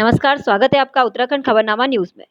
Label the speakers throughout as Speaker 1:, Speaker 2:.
Speaker 1: नमस्कार, स्वागत है आपका उत्तराखंड खबरनामा न्यूज़ में।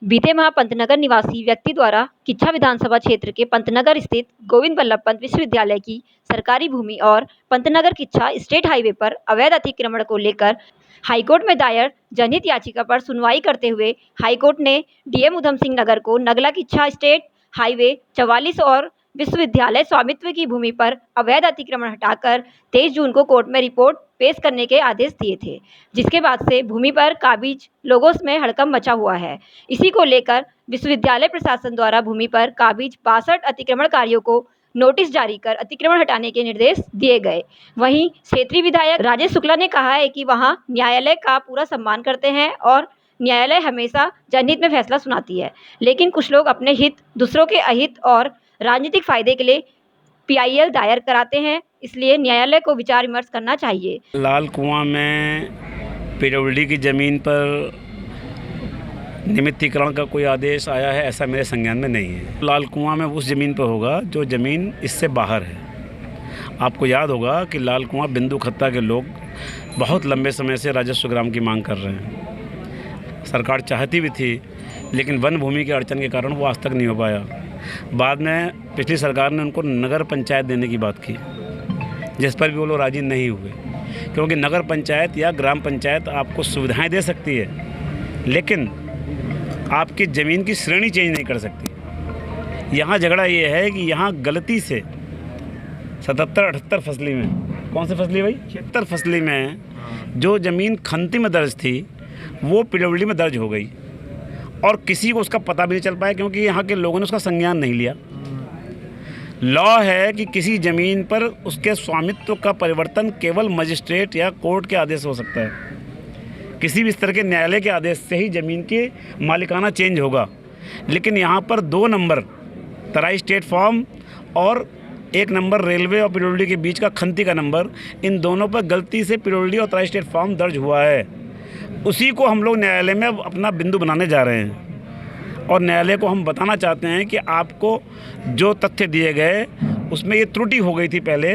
Speaker 1: बीते माह पंतनगर निवासी व्यक्ति द्वारा किच्छा विधानसभा क्षेत्र के पंतनगर स्थित गोविंद बल्लभ पंत विश्वविद्यालय की सरकारी भूमि और पंतनगर किच्छा स्टेट हाईवे पर अवैध अतिक्रमण को लेकर हाईकोर्ट में दायर जनहित याचिका पर सुनवाई करते हुए हाईकोर्ट ने डीएम उधम सिंह नगर को नगला किच्छा स्टेट हाईवे 44 और विश्वविद्यालय स्वामित्व की भूमि पर अवैध अतिक्रमण हटाकर 23 जून को कोर्ट में रिपोर्ट पेश करने के आदेश दिए थे, जिसके बाद से भूमि पर काबिज लोगों में हड़कंप मचा हुआ है। इसी को लेकर विश्वविद्यालय प्रशासन द्वारा भूमि पर काबिज 62 अतिक्रमणकारियों को नोटिस जारी कर अतिक्रमण हटाने के निर्देश दिए गए। वहीं क्षेत्रीय विधायक राजेश शुक्ला ने कहा है कि वहां न्यायालय का पूरा सम्मान करते हैं और न्यायालय हमेशा जनहित में फैसला सुनाती है, लेकिन कुछ लोग अपने हित, दूसरों के अहित और राजनीतिक फायदे के लिए पीआईएल दायर कराते हैं, इसलिए न्यायालय को विचार विमर्श करना चाहिए।
Speaker 2: लाल कुआं में पीडब्ल्यूडी की ज़मीन पर निमित्तीकरण का कोई आदेश आया है, ऐसा मेरे संज्ञान में नहीं है। लाल कुआं में उस ज़मीन पर होगा जो ज़मीन इससे बाहर है। आपको याद होगा कि लाल कुआं बिंदु खत्ता के लोग बहुत लंबे समय से राजस्व ग्राम की मांग कर रहे हैं। सरकार चाहती भी थी, लेकिन वन भूमि के अड़चन के कारण वो आज तक नहीं हो पाया। बाद में पिछली सरकार ने उनको नगर पंचायत देने की बात की, जिस पर भी वो लोग राजी नहीं हुए, क्योंकि नगर पंचायत या ग्राम पंचायत आपको सुविधाएं दे सकती है, लेकिन आपकी ज़मीन की श्रेणी चेंज नहीं कर सकती। यहाँ झगड़ा ये है कि यहाँ गलती से 77-78 फसली में, कौन सी फसली भाई, 76 फसली में जो ज़मीन खंती में दर्ज थी वो पीडब्ल्यूडी में दर्ज हो गई और किसी को उसका पता भी नहीं चल पाया, क्योंकि यहाँ के लोगों ने उसका संज्ञान नहीं लिया। लॉ है कि किसी ज़मीन पर उसके स्वामित्व का परिवर्तन केवल मजिस्ट्रेट या कोर्ट के आदेश हो सकता है। किसी भी इस तरह के न्यायालय के आदेश से ही ज़मीन के मालिकाना चेंज होगा, लेकिन यहाँ पर 2 नंबर तराई स्टेट फार्म और 1 नंबर रेलवे और पीडब्ल्यूडी के बीच का खंती का नंबर, इन दोनों पर गलती से पीडब्ल्यूडी और तराई स्टेट फार्म दर्ज हुआ है। उसी को हम लोग न्यायालय में अपना बिंदु बनाने जा रहे हैं और न्यायालय को हम बताना चाहते हैं कि आपको जो तथ्य दिए गए उसमें ये त्रुटि हो गई थी। पहले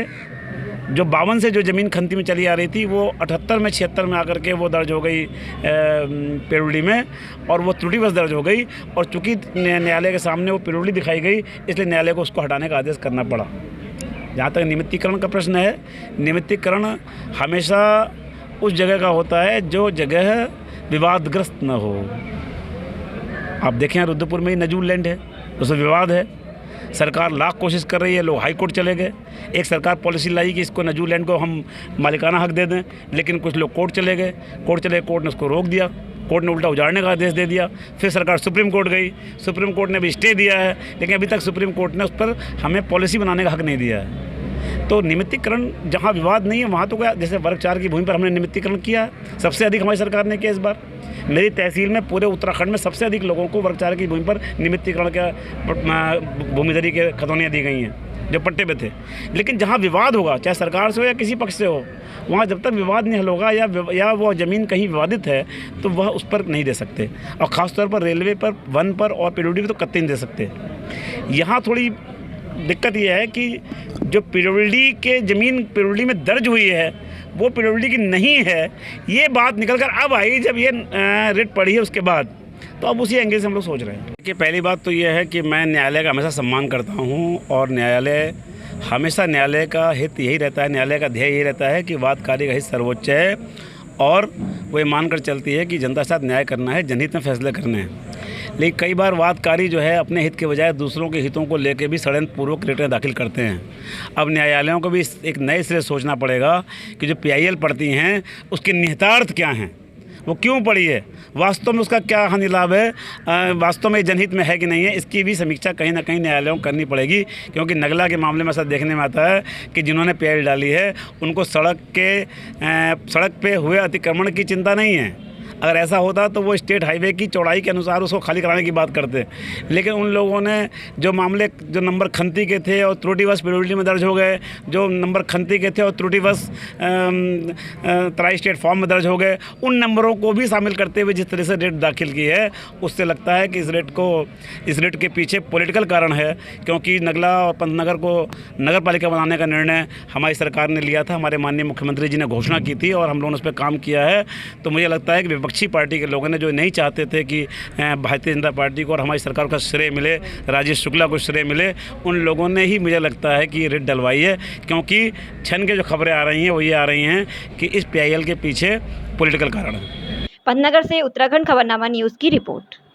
Speaker 2: जो 52 से जो ज़मीन खंती में चली आ रही थी वो 78 में 76 में आकर के वो दर्ज हो गई पीडब्ल्यूडी में, और वो त्रुटि बस दर्ज हो गई, और चूँकि न्यायालय के सामने वो पीडब्ल्यूडी दिखाई गई, इसलिए न्यायालय को उसको हटाने का आदेश करना पड़ा। जहाँ तक निमित्तीकरण का प्रश्न है, निमित्तीकरण हमेशा उस जगह का होता है जो जगह विवादग्रस्त न हो। आप देखें रुद्रपुर में ही नजूल लैंड है, उसमें विवाद है, सरकार लाख कोशिश कर रही है, लोग हाई कोर्ट चले गए। एक सरकार पॉलिसी लाई कि इसको नजूल लैंड को हम मालिकाना हक दे दें, लेकिन कुछ लोग कोर्ट चले गए, कोर्ट ने उसको रोक दिया, कोर्ट ने उल्टा उजाड़ने का आदेश दे दिया। फिर सरकार सुप्रीम कोर्ट गई, सुप्रीम कोर्ट ने भी स्टे दिया है, लेकिन अभी तक सुप्रीम कोर्ट ने उस पर हमें पॉलिसी बनाने का हक नहीं दिया है। तो निमित्तीकरण जहाँ विवाद नहीं है वहाँ तो क्या, जैसे वर्ग 4 की भूमि पर हमने निमित्तीकरण किया, सबसे अधिक हमारी सरकार ने किया इस बार। मेरी तहसील में पूरे उत्तराखंड में सबसे अधिक लोगों को वर्ग 4 की भूमि पर निमित्तीकरण के भूमिधरी के खतौनियाँ दी गई हैं जो पट्टे पे थे। लेकिन जहाँ विवाद होगा, चाहे सरकार से हो या किसी पक्ष से हो, वहाँ जब तक विवाद नहीं हल होगा या वो ज़मीन कहीं विवादित है तो वह उस पर नहीं दे सकते, और ख़ासतौर पर रेलवे पर, वन पर और पीडब्ल्यूडी पर तो कतई नहीं दे सकते। यहाँ थोड़ी दिक्कत यह है कि जो पीडब्ल्यूडी के ज़मीन पीडब्ल्यूडी में दर्ज हुई है वो पीडब्ल्यूडी की नहीं है, ये बात निकल कर अब आई जब ये रिट पड़ी है उसके बाद, तो अब उसी एंगल से हम लोग सोच रहे हैं। देखिए, पहली बात तो ये है कि मैं न्यायालय का हमेशा सम्मान करता हूँ, और न्यायालय का हित यही रहता है, न्यायालय का ध्येय यही रहता है कि वादकारी का हित सर्वोच्च है, और वो ये मानकर चलती है कि जनता के साथ न्याय करना है, जनहित में फैसले करने हैं। लेकिन कई बार वादकारी जो है अपने हित के बजाय दूसरों के हितों को लेकर भी षड्यंत्रपूर्वक रिटें दाखिल करते हैं। अब न्यायालयों को भी एक नए सिरे सोचना पड़ेगा कि जो पीआईएल पढ़ती हैं उसके निहितार्थ क्या हैं, वो क्यों पड़ी है, वास्तव में उसका क्या हानि लाभ है, वास्तव में जनहित में है कि नहीं है, इसकी भी समीक्षा कहीं ना कहीं न्यायालयों को करनी पड़ेगी। क्योंकि नगला के मामले में ऐसा देखने में आता है कि जिन्होंने पीआईएल डाली है उनको सड़क पे हुए अतिक्रमण की चिंता नहीं है। अगर ऐसा होता तो वो स्टेट हाईवे की चौड़ाई के अनुसार उसको खाली कराने की बात करते, लेकिन उन लोगों ने जो नंबर खंती के थे और त्रुटिवश पीडब्ल्यूडी में दर्ज हो गए, जो नंबर खंती के थे और त्रुटिवश तराई स्टेट फॉर्म में दर्ज हो गए, उन नंबरों को भी शामिल करते हुए जिस तरह से रेट दाखिल की है, उससे लगता है कि इस रेट के पीछे पॉलिटिकल कारण है। क्योंकि नगला और पंतनगर को नगर पालिका बनाने का निर्णय हमारी सरकार ने लिया था, हमारे माननीय मुख्यमंत्री जी ने घोषणा की थी और हम लोगों ने उस पर काम किया है। तो मुझे लगता है कि विपक्षी पार्टी के लोगों ने, जो नहीं चाहते थे कि भारतीय जनता पार्टी को और हमारी सरकार का श्रेय मिले, राजेश शुक्ला को श्रेय मिले, उन लोगों ने ही मुझे लगता है कि ये रेड डलवाई है। क्योंकि छन के जो खबरें आ रही हैं वो ये आ रही हैं कि इस PIL के पीछे पॉलिटिकल कारण है।
Speaker 1: पंतनगर से उत्तराखंड खबरनामा न्यूज़ की रिपोर्ट।